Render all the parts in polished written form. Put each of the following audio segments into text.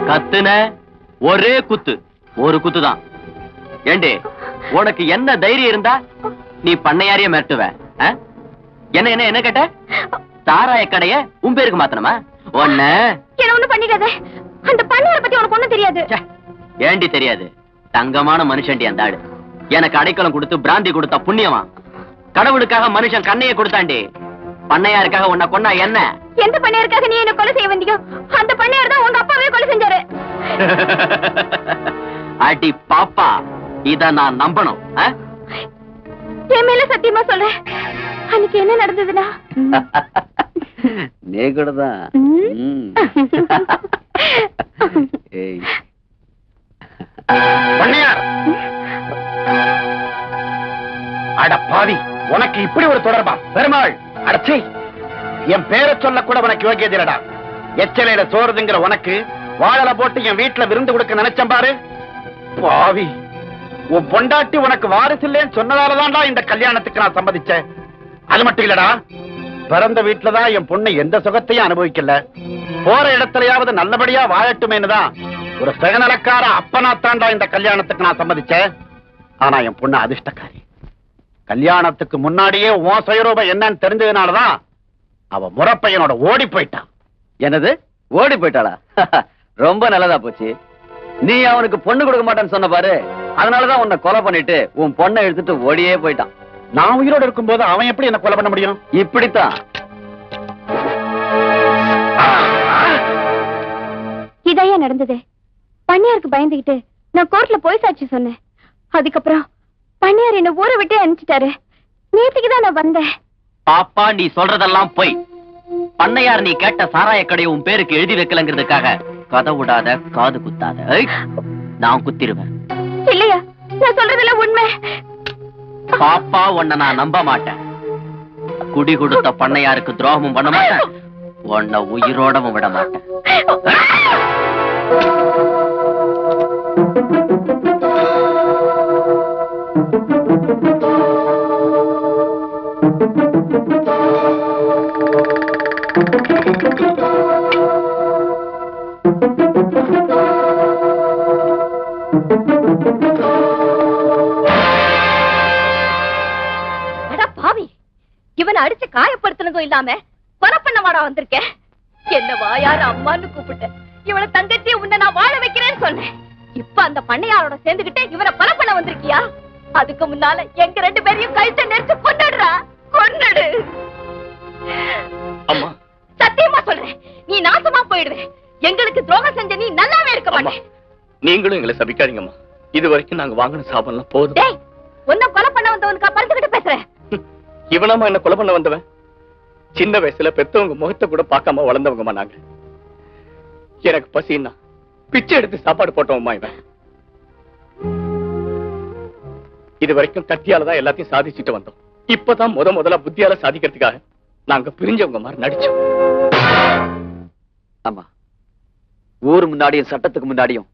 கத்துன ஒரே குத்து, ஒரு குத்துதான். ஏண்டி, உனக்கு என்ன தைரியம் இருந்தா நீ பண்ணையாரிய மிரட்டுவ? என்ன என்ன என்ன கேட்ட? சாராய கடைய உன் பேருக்கு மாத்தணுமா? ஒண்ணு பண்ணிடாத. அந்த பண்ணையார பத்தி உனக்கு ஒண்ணும் தெரியாது. ஏண்டி தெரியாது? தங்கமான மனுஷன்டி அந்த ஆடு. எனக்கு அடைக்கலம் கொடுத்து பிராந்தி கொடுத்த புண்ணியமா. கடவுளுக்காக மனுஷன் கண்ணையை கொடுத்தாண்டி. பண்ணையாருக்காக உன்னை கொன்னா என்ன? எந்த பண்ணையாருக்காக நீ என்ன கொலை செய்ய வந்தியோ அந்த பண்ணையார் தான் உங்க அப்பாவே கொலை செஞ்சாரு. அடி பாப்பா, இத நான் நம்பணும்? என் மேல சத்தியமா சொல்றேன். அன்னைக்கு என்ன நடந்ததுன்னா நீ கூடதான். பண்ணையார், அட பாவி, உனக்கு இப்படி ஒரு தொடர்பா? பெருமாள், அடச்சி, என் பேரை சொல்ல கூட உனக்கு யோகியதில்லடா. எச்சலையில சோறுதுங்கிற உனக்கு வாழல போட்டு என் வீட்டுல விருந்து கொடுக்க நினைச்சேன் பாரு பாவி. உன் பொண்டாட்டி உனக்கு வாரிசு இல்லைன்னு சொன்னதாலதான்டா இந்த கல்யாணத்துக்கு நான் சம்மதிச்சேன். அது மட்டும் இல்லடா, பிறந்த வீட்டுலதான் என் பொண்ணு எந்த சுகத்தையும் அனுபவிக்கல. போற இடத்துலயாவது நல்லபடியா வாழட்டுமேனு தான் ஒரு சுயநலக்கார அப்பனாத்தாண்டா இந்த கல்யாணத்துக்கு நான் சம்மதிச்சேன். ஆனா என் பொண்ணு அதிர்ஷ்டக்காரி. கல்யாணத்துக்கு முன்னாடியே உன் சுயரூபம் என்னன்னு தெரிஞ்சதுனாலதான் அவ முறப்பையனோட ஓடி போயிட்டான். என்னது, ஓடி போயிட்டாளா? ரொம்ப நல்லதா போச்சு. நீ அவனுக்கு பொண்ணு கொடுக்க மாட்டேன்னு சொன்ன பாரு, அதனாலதான் உன்னை கொலை பண்ணிட்டு உன் பொண்ணை எடுத்துட்டு ஓடியே போயிட்டான். நான் உயிரோடு இருக்கும் போது அவன் எப்படி என்ன கொலை பண்ண முடியும்? இப்படித்தான். இதையா நடந்தது? பண்ணையாருக்கு பயந்துகிட்டு நான் கோர்ட்ல போய் சாட்சி சொன்னேன். அதுக்கப்புறம் பண்ணையார் என்ன ஊரை விட்டே அனுப்பிச்சிட்டாரு. நேற்றுக்குதான் நான் வந்தேன். பாப்பா, நீ சொல்றதெல்லாம் போய். பண்ணையார் நீ கேட்ட சாராய கடையை உன் பேருக்கு எழுதி வைக்கலங்கிறதுக்காக கதை விடாத, காது குத்தாத. நான் குத்திருவேன். இல்லையா, நான் சொல்றதெல்லாம் உண்மை. பாப்பா, உன்னை நான் நம்ப மாட்டேன். குடி கொடுத்த பண்ணையாருக்கு துரோகமும் பண்ண மாட்டேன், உன்னை உயிரோடவும் விட மாட்டேன். இவனை அடிச்சு காயப்படுத்தினதும் இல்லாம கொலை பண்ண மாடா வந்திருக்கேன். என்ன வாயார அம்மான்னு கூப்பிட்டேன். இவனை தங்கச்சி உன்னை நான் வாழ வைக்கிறேன்னு சொன்னேன். இப்ப அந்த பண்ணையாரோட சேர்ந்துகிட்டு இவனை கொலை பண்ண வந்திருக்கியா? அதுக்கு முன்னால எங்க ரெண்டு பேரையும் கழுத்தை நெரிச்சு கொன்னுடுறா. கொன்னுடு. அம்மா, சத்தியமா சொல்றேன், நீ நாசமா போயிடுவேன். எங்களுக்கு துரோகம் செஞ்ச நீ நல்லாவே இருக்க மாட்டேன். நீங்களும் எங்களை சபிக்காதீங்கம்மா. இது வரைக்கும் நாங்க வாங்கின சாபம்லாம் போதும். டேய், உன்னை கொலை பண்ண வந்தவனுக்கா பறிச்சுக்கிட்டு பேசுறேன்? இவனாமா என்ன கொலை பண்ண வந்தவன்? சின்ன வயசுல பெத்தவங்க முகத்தை கூட பார்க்காம வளர்ந்தவங்கம்மா நாங்க. எனக்கு பசின்னா பிச்சை எடுத்து சாப்பாடு போட்டவம்மா இவன். இது வரைக்கும் கத்தியாலதான் எல்லாத்தையும் சாதிச்சுட்டு வந்தோம். இப்பதான் முதல்ல புத்தியால சாதிக்கிறதுக்காக நாங்க பிரிஞ்சவங்க மாதிரி நடிச்சோம். ஆமா, ஊர் முன்னாடியும் சட்டத்துக்கு முன்னாடியும்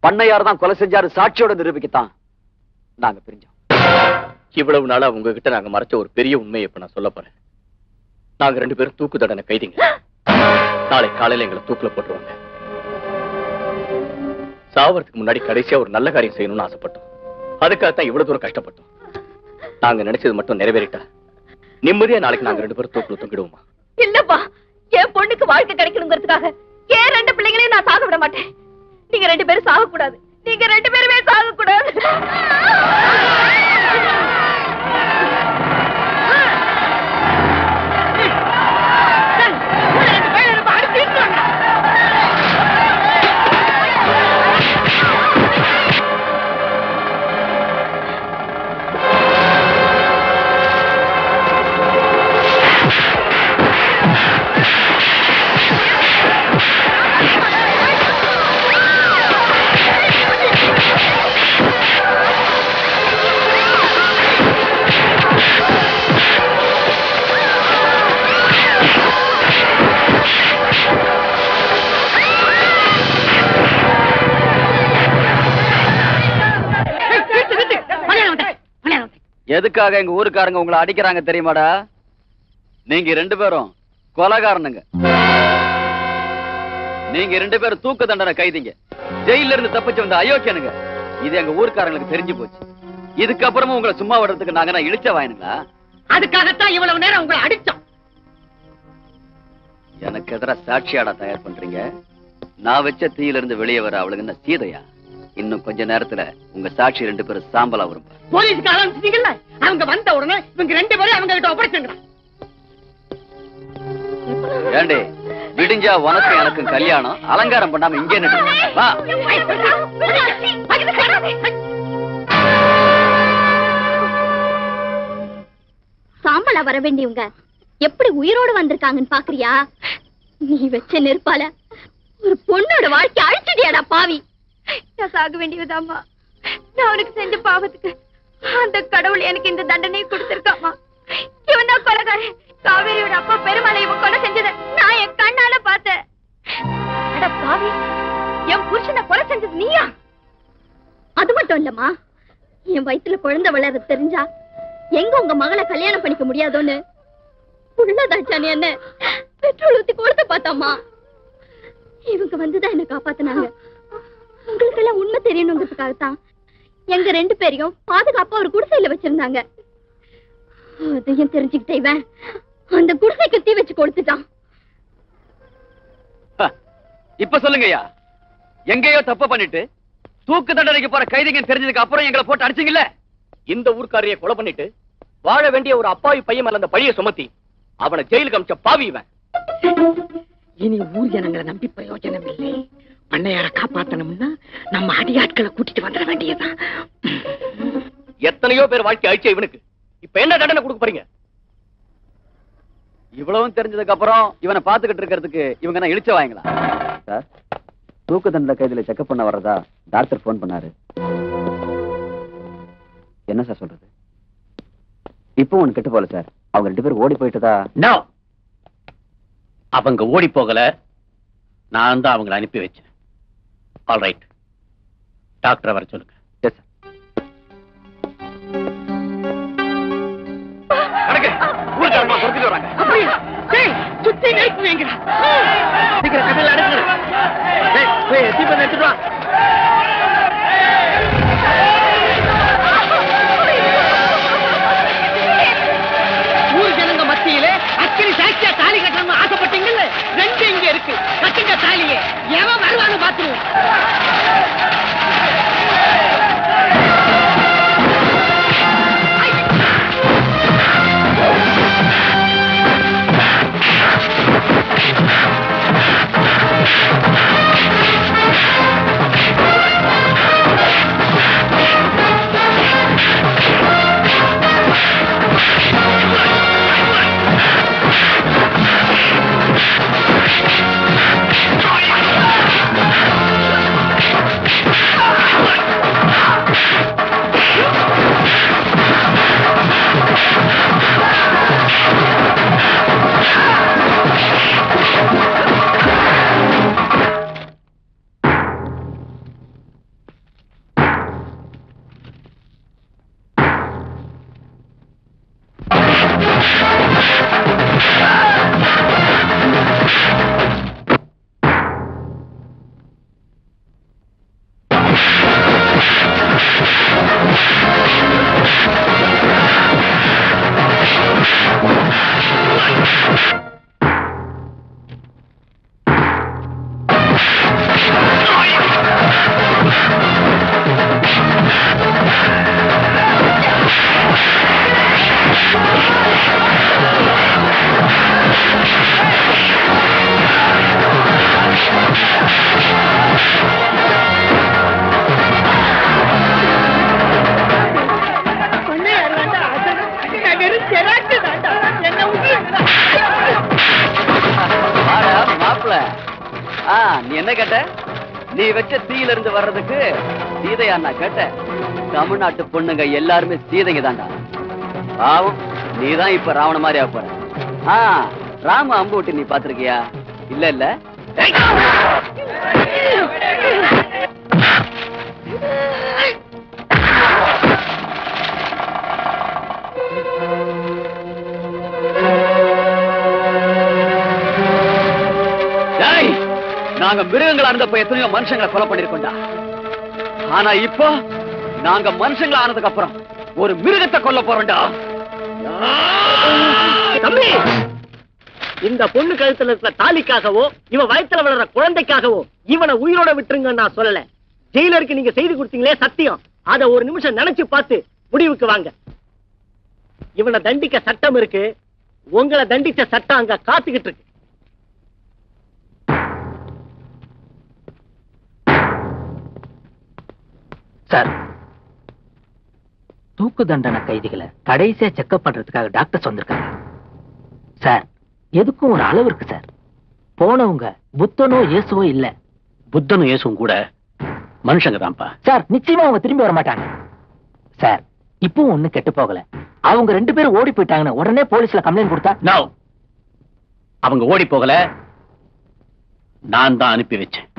பண்ணையார் தான் கொலை செஞ்சாரு சாட்சியோட நிரூபிக்கத்தான் நாங்க பிரிஞ்சோம். இவ்வளவு நாளா உங்ககிட்ட நாங்க மறைச்ச ஒரு பெரிய உண்மையை இப்ப நான் சொல்ல போறேன். நாங்க ரெண்டு பேரும் தூக்கு தண்டனை கைதிங்க. நாளை காலையில எங்களை தூக்குல போட்டுருவாங்க. சாவறதுக்கு முன்னாடி கடைசியா ஒரு நல்ல காரியம் செய்யணும்னு ஆசைப்பட்டோம். அதுக்காகத்தான் இவ்வளவு தூரம் கஷ்டப்பட்டோம். நாங்க நினைச்சது மட்டும் நிறைவேறிட்டா நிம்மதியா நாளைக்கு நாங்க ரெண்டு பேரும் தூக்குல தொங்கிடுவோமா? இல்லப்பா, என் பொண்ணுக்கு வாழ்க்கை கிடைக்கணுங்கிறதுக்காக ஏன் ரெண்டு பிள்ளைங்களையும் நான் சாக விட மாட்டேன். நீங்க ரெண்டு பேரும் சாக கூடாது. நீங்க ரெண்டு பேருமே சாக கூடாது. எதுக்காக எங்க ஊருக்காரங்க உங்களை அடிக்கிறாங்க தெரியுமாடா? நீங்க ரெண்டு பேரும் கொலைகாரனுங்க. நீங்க 2 பேரும் தூக்கு தண்டனை கைதிங்க. ஜெயில இருந்து தப்பிச்சு வந்த அயோக்கியனுங்க. இது எங்க ஊர்க்காரங்களுக்கு தெரிஞ்சு போச்சு. இதுக்கப்புறமும் உங்களை சும்மா விடுறதுக்கு நாங்க நான் இழிச்ச வாயினுங்களா? அதுக்காகத்தான் இவ்வளவு நேரம் உங்களை அடிச்சோம். எனக்கு எதிராக சாட்சியாடா தயார் பண்றீங்க? நான் வச்ச தீயில இருந்து வெளியே வர அவளுக்கு என்ன சீதையா? இன்னும் கொஞ்ச நேரத்துல உங்க சாட்சி 2 பேரும் சாம்பலா வரும். போலீஸ்க்கு ஆரம்பிச்சிட்டீங்கல்ல, அவங்க வந்த உடனே இவங்க 2 பேரும் அவங்க கிட்ட ஒப்படைச்சுங்க. ஏண்டே, விடிஞ்சா உனக்கு எனக்கும் கல்யாணம், அலங்காரம் பண்ணாம இங்கே நின்று வா. சாம்பலா வர வேண்டியவங்க எப்படி உயிரோடு வந்திருக்காங்கன்னு பாக்குறியா? நீ வச்ச நெருப்பால ஒரு பொண்ணோட வாழ்க்கை அழிச்சிட்டியாடா பாவி. நான் சாக வேண்டியதாம்மா. நான் அவனுக்கு செஞ்ச பாவத்துக்கு அந்த கடவுள் எனக்கு இந்த தண்டனையை கொடுத்திருக்காமா. இவன் தான் கொலைகாரன். காவேரியோட அப்பா பெருமாளை இவன் கொலை செஞ்சத நான் என் கண்ணால பார்த்தேன். அட பாவி, என் புருஷனை கொலை செஞ்சது நீயா? அது மட்டும் இல்லம்மா, என் வயிற்றுல குழந்தை வளர தெரிஞ்சா எங்க உங்க மகளை கல்யாணம் பண்ணிக்க முடியாதோன்னு உள்ளதாச்சானே என்ன பெட்ரோல் ஊத்தி கொடுத்து பார்த்தாமா. இவங்க வந்துதான் என்ன காப்பாத்தினாங்க. உங்களுக்கு எல்லாம் உண்மை தெரியணுங்கிறதுக்காகத்தான் எங்க 2 பேரையும் பாதுகாப்பா ஒரு குடிசையில வச்சிருந்தாங்க. அதையும் தெரிஞ்சுக்கிட்டே இவன் அந்த குடிசைக்கு தீ வச்சு கொடுத்துட்டான். இப்ப சொல்லுங்கய்யா, எங்கேயோ தப்பு பண்ணிட்டு தூக்கு தண்டனைக்கு போற கைதிங்க தெரிஞ்சதுக்கு அப்புறம் எங்களை போட்டு அடிச்சீங்கல்ல? இந்த ஊர்க்காரையை கொலை பண்ணிட்டு வாழ வேண்டிய ஒரு அப்பாவி பையன் மேல அந்த பழிய சுமத்தி அவனை ஜெயிலுக்கு அமிச்ச பாவி இவன். இனி ஊர் ஜனங்களை நம்பி பிரயோஜனம் இல்லை. பண்ணையார காப்பாத்தணும்னா நம்ம அடியாட்களை கூட்டிட்டு வந்துட வேண்டியதுதான். எத்தனையோ பேர் வாழ்க்கை அழிச்ச இவனுக்கு இப்ப என்ன தண்டனை கொடுக்க போறீங்க? இவ்வளவும் தெரிஞ்சதுக்கு அப்புறம் இவனை பாத்துக்கிட்டு இருக்கிறதுக்கு இவங்க என்ன இழிச்ச வாங்களா? சார், தூக்கு தண்டனை கைதில செக்அப் பண்ண வர்றதா டாக்டர் போன் பண்ணாரு. என்ன சார் சொல்றது? இப்போ ஒண்ணு கெட்டு போல சார். அவங்க 2 பேரும் ஓடி போயிட்டதா? நோ, அவங்க ஓடி போகல. நான் தான் அவங்களை அனுப்பி வச்சேன். ஆல் ரைட், டாக்டரை வர சொல்லுங்க. Yes sir. சுத்தி நிறுத்துவீங்க. சீக்கிரம் கதையில எடுத்துட்டு வா. ஊர் ஜனங்க மத்தியிலே அக்கினி சாட்சியா தாலி கட்டணும்னு ஆசைப்பட்டீங்கல்ல, 2 இங்க இருக்கு. கட்டுங்க தாலியே. எவன் வருவான்னு பாத்துருவோம். நீ என்ன கேட்ட? நீ வச்ச தீயில இருந்து வர்றதுக்கு சீதையா நான் கேட்ட? தமிழ்நாட்டு பொண்ணுங்க எல்லாருமே சீதைங்க தான்டா. பாவம், நீதான் இப்ப ராவண மாதிரி ஆக போற. ராம அம்பு விட்டு நீ பாத்திருக்கியா? இல்ல இல்ல. நாங்க மிருகங்களா இருந்தப்ப எத்தனையோ மனுஷங்களை கொலை பண்ணிருக்கோம்டா. ஆனா இப்போ நாங்க மனுஷங்களா ஆனதுக்கு அப்புறம் ஒரு மிருகத்தை கொல்ல போறோம்டா. தம்பி, இந்த பொண்ணு கழுத்துல இருக்கிற தாலிக்காகவோ இவன் வயித்துல வளர்ற குழந்தைக்காகவோ இவனை உயிரோட விட்டுருங்க நான் சொல்லல. ஜெயிலருக்கு நீங்க செய்து கொடுத்தீங்களே சத்தியம், அத ஒரு நிமிஷம் நினைச்சு பார்த்து முடிவுக்கு வாங்க. இவனை தண்டிக்க சட்டம் இருக்கு, உங்களை தண்டிச்ச சட்டம் அங்க காத்துக்கிட்டு இருக்கு. சார், தூக்கு தண்டனை கைதிகளை கடைசியா செக்அப் பண்றதுக்காக டாக்டர்ஸ் வந்திருக்காங்க சார். எதுக்கும் ஒரு அளவு இருக்கு சார். போனவங்க புத்தனோ இயேசுவோ இல்ல. புத்தனும் இயேசுவும் கூட மனுஷங்க தான்ப்பா சார். நிச்சயமா அவங்க திரும்பி வர மாட்டாங்க சார். இப்பவும் ஒண்ணு கெட்டு போகல. அவங்க 2 பேரும் ஓடி போயிட்டாங்கன்னு உடனே போலீஸ்ல கம்ப்ளைண்ட் கொடுத்தா? நோ, அவங்க ஓடி போகல, நான் தான் அனுப்பி வச்சேன்.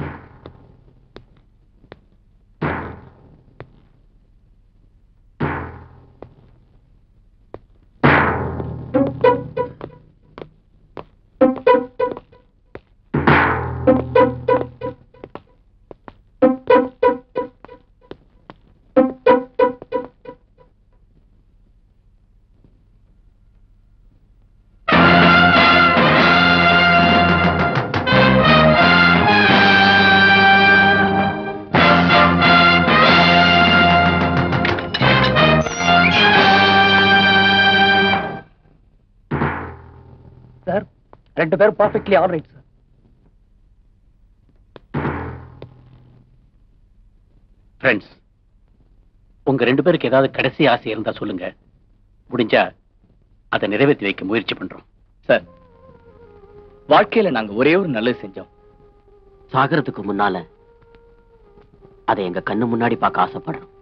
சார், 2 பேரும் பர்ஃபெக்ட்லி ஆல்ரைட் சார். ஃப்ரெண்ட்ஸ், உங்க 2 பேருக்கு ஏதாவது கடைசி ஆசை இருந்தா சொல்லுங்க. முடிஞ்சா அதை நிறைவேற்றி வைக்க முயற்சி பண்றோம். சார், வாழ்க்கையில நாங்க ஒரே ஒரு நல்லது செஞ்சோம். சாகறதுக்கு முன்னால அதை எங்க கண்ணு முன்னாடி பார்க்க ஆசைப்படுறோம்.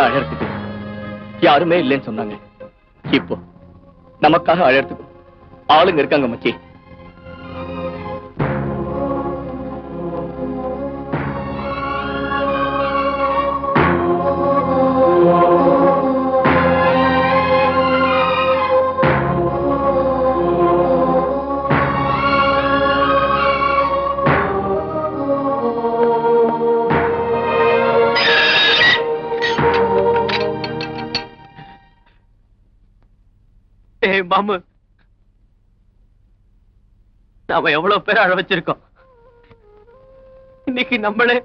அழறதுக்கு யாருமே இல்லைன்னு சொன்னாங்க. இப்போ நமக்காக அழறதுக்கும் ஆளுங்க இருக்காங்க மச்சி. மாமு, நாம எவ்வளவு பேர் அழ வச்சிருக்கோம். இன்னைக்கு நம்மளே